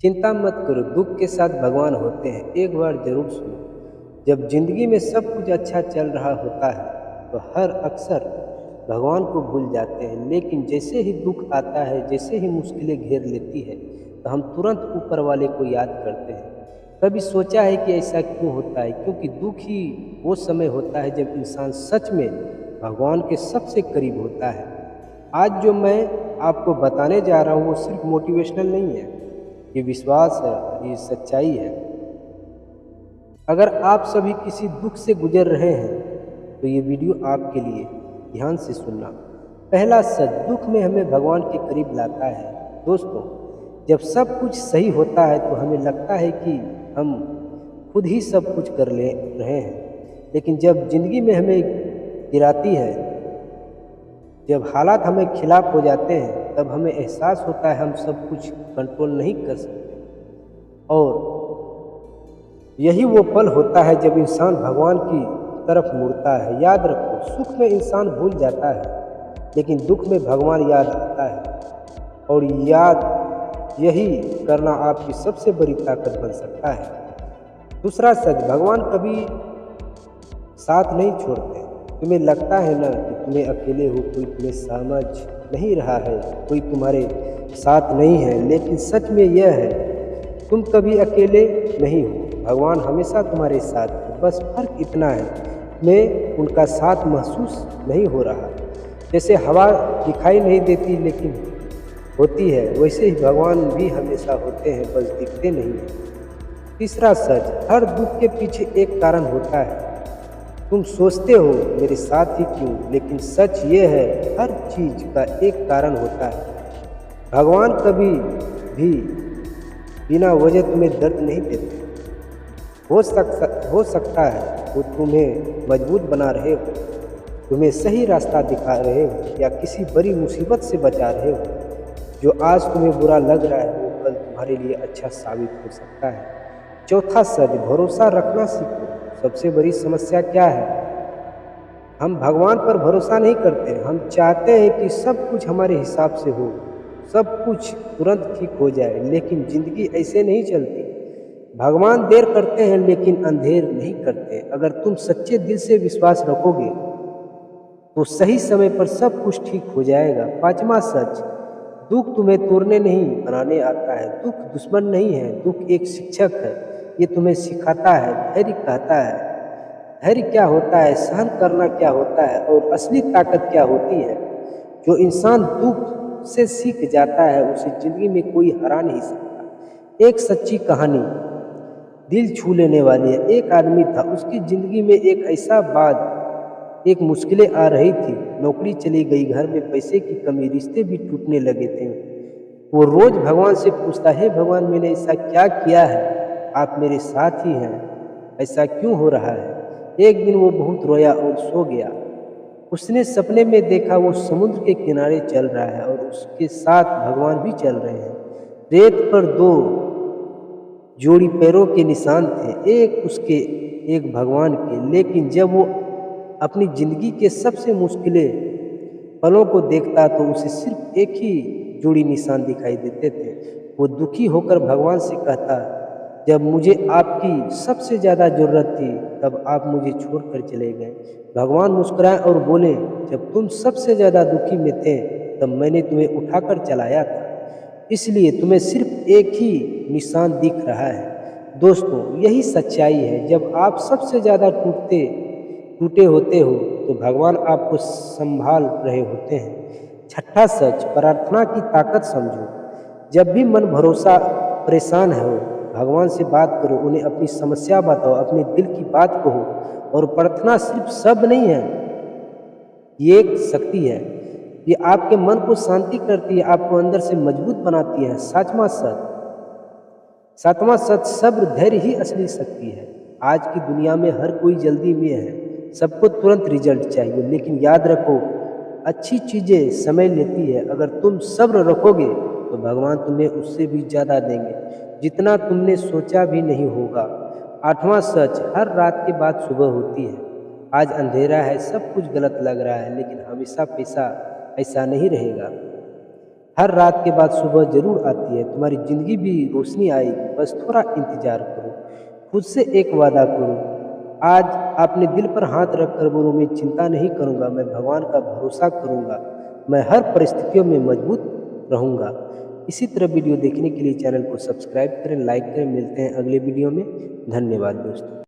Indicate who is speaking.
Speaker 1: चिंता मत करो, दुख के साथ भगवान होते हैं। एक बार जरूर सुनो, जब जिंदगी में सब कुछ अच्छा चल रहा होता है तो हर अक्सर भगवान को भूल जाते हैं। लेकिन जैसे ही दुख आता है, जैसे ही मुश्किलें घेर लेती है, तो हम तुरंत ऊपर वाले को याद करते हैं। कभी सोचा है कि ऐसा क्यों होता है? क्योंकि दुख ही वो समय होता है जब इंसान सच में भगवान के सबसे करीब होता है। आज जो मैं आपको बताने जा रहा हूँ वो सिर्फ मोटिवेशनल नहीं है, ये विश्वास है, ये सच्चाई है। अगर आप सभी किसी दुख से गुजर रहे हैं तो ये वीडियो आपके लिए, ध्यान से सुनना। पहला सच, दुख में हमें भगवान के करीब लाता है। दोस्तों, जब सब कुछ सही होता है तो हमें लगता है कि हम खुद ही सब कुछ कर ले रहे हैं। लेकिन जब जिंदगी में हमें गिराती है, जब हालात हमें खिलाफ हो जाते हैं, तब हमें एहसास होता है हम सब कुछ कंट्रोल नहीं कर सकते। और यही वो पल होता है जब इंसान भगवान की तरफ मुड़ता है। याद रखो, सुख में इंसान भूल जाता है, लेकिन दुख में भगवान याद आता है। और याद यही करना आपकी सबसे बड़ी ताकत बन सकता है। दूसरा सच, भगवान कभी साथ नहीं छोड़ते। तुम्हें लगता है ना कि तुम्हें अकेले हो, कोई तुम्हें समझ नहीं रहा है, कोई तुम्हारे साथ नहीं है, लेकिन सच में यह है, तुम कभी अकेले नहीं हो। भगवान हमेशा तुम्हारे साथ है। बस फर्क इतना है, तुम्हें उनका साथ महसूस नहीं हो रहा। जैसे हवा दिखाई नहीं देती लेकिन होती है, वैसे ही भगवान भी हमेशा होते हैं, बस दिखते नहीं हैं। तीसरा सच, हर दुख के पीछे एक कारण होता है। तुम सोचते हो मेरे साथ ही क्यों, लेकिन सच ये है, हर चीज का एक कारण होता है। भगवान कभी भी बिना वजह तुम्हें दर्द नहीं देते। हो सकता है वो तुम्हें मजबूत बना रहे हो, तुम्हें सही रास्ता दिखा रहे हो, या किसी बड़ी मुसीबत से बचा रहे हो। जो आज तुम्हें बुरा लग रहा है वो कल तुम्हारे लिए अच्छा साबित हो सकता है। चौथा सच, भरोसा रखना सीखो। सबसे बड़ी समस्या क्या है? हम भगवान पर भरोसा नहीं करते। हम चाहते हैं कि सब कुछ हमारे हिसाब से हो, सब कुछ तुरंत ठीक हो जाए, लेकिन जिंदगी ऐसे नहीं चलती। भगवान देर करते हैं लेकिन अंधेर नहीं करते। अगर तुम सच्चे दिल से विश्वास रखोगे तो सही समय पर सब कुछ ठीक हो जाएगा। पांचवा सच, दुख तुम्हें तोड़ने नहीं बनाने आता है। दुख दुश्मन नहीं है, दुख एक शिक्षक है। ये तुम्हें सिखाता है, धैर्य कहता है, धैर्य क्या होता है, सहन करना क्या होता है, और असली ताकत क्या होती है। जो इंसान दुख से सीख जाता है उसे जिंदगी में कोई हरा नहीं सकता। एक सच्ची कहानी दिल छू लेने वाली है। एक आदमी था, उसकी जिंदगी में एक ऐसा बाद एक मुश्किलें आ रही थी। नौकरी चली गई, घर में पैसे की कमी, रिश्ते भी टूटने लगे थे। वो रोज भगवान से पूछता है, भगवान मैंने ऐसा क्या किया है, आप मेरे साथ ही हैं, ऐसा क्यों हो रहा है? एक दिन वो बहुत रोया और सो गया। उसने सपने में देखा वो समुद्र के किनारे चल रहा है और उसके साथ भगवान भी चल रहे हैं। रेत पर दो जोड़ी पैरों के निशान थे, एक उसके एक भगवान के। लेकिन जब वो अपनी जिंदगी के सबसे मुश्किलें पलों को देखता तो उसे सिर्फ एक ही जोड़ी निशान दिखाई देते थे। वो दुखी होकर भगवान से कहता, जब मुझे आपकी सबसे ज़्यादा ज़रूरत थी तब आप मुझे छोड़कर चले गए। भगवान मुस्कुराए और बोले, जब तुम सबसे ज़्यादा दुखी में थे तब मैंने तुम्हें उठाकर चलाया था, इसलिए तुम्हें सिर्फ एक ही निशान दिख रहा है। दोस्तों, यही सच्चाई है। जब आप सबसे ज़्यादा टूटे होते हो तो भगवान आपको संभाल रहे होते हैं। छठा सच, प्रार्थना की ताकत समझो। जब भी मन भरोसा परेशान हो, भगवान से बात करो, उन्हें अपनी समस्या बताओ, अपने दिल की बात कहो। और प्रार्थना सिर्फ शब्द नहीं है, ये एक शक्ति है। ये आपके मन को शांति करती है, आपको अंदर से मजबूत बनाती है। सातवां सच, सब्र धैर्य ही असली शक्ति है। आज की दुनिया में हर कोई जल्दी में है, सबको तुरंत रिजल्ट चाहिए, लेकिन याद रखो, अच्छी चीजें समय लेती है। अगर तुम सब्र रखोगे तो भगवान तुम्हें उससे भी ज्यादा देंगे, जितना तुमने सोचा भी नहीं होगा। आठवां सच, हर रात के बाद सुबह होती है। आज अंधेरा है, सब कुछ गलत लग रहा है, लेकिन हमेशा पैसा ऐसा नहीं रहेगा। हर रात के बाद सुबह ज़रूर आती है, तुम्हारी ज़िंदगी भी रोशनी आएगी, बस थोड़ा इंतज़ार करो। खुद से एक वादा करो, आज अपने दिल पर हाथ रख कर बोलो, मैं चिंता नहीं करूँगा, मैं भगवान का भरोसा करूँगा, मैं हर परिस्थितियों में मजबूत रहूँगा। इसी तरह वीडियो देखने के लिए चैनल को सब्सक्राइब करें, लाइक करें। मिलते हैं अगले वीडियो में। धन्यवाद दोस्तों।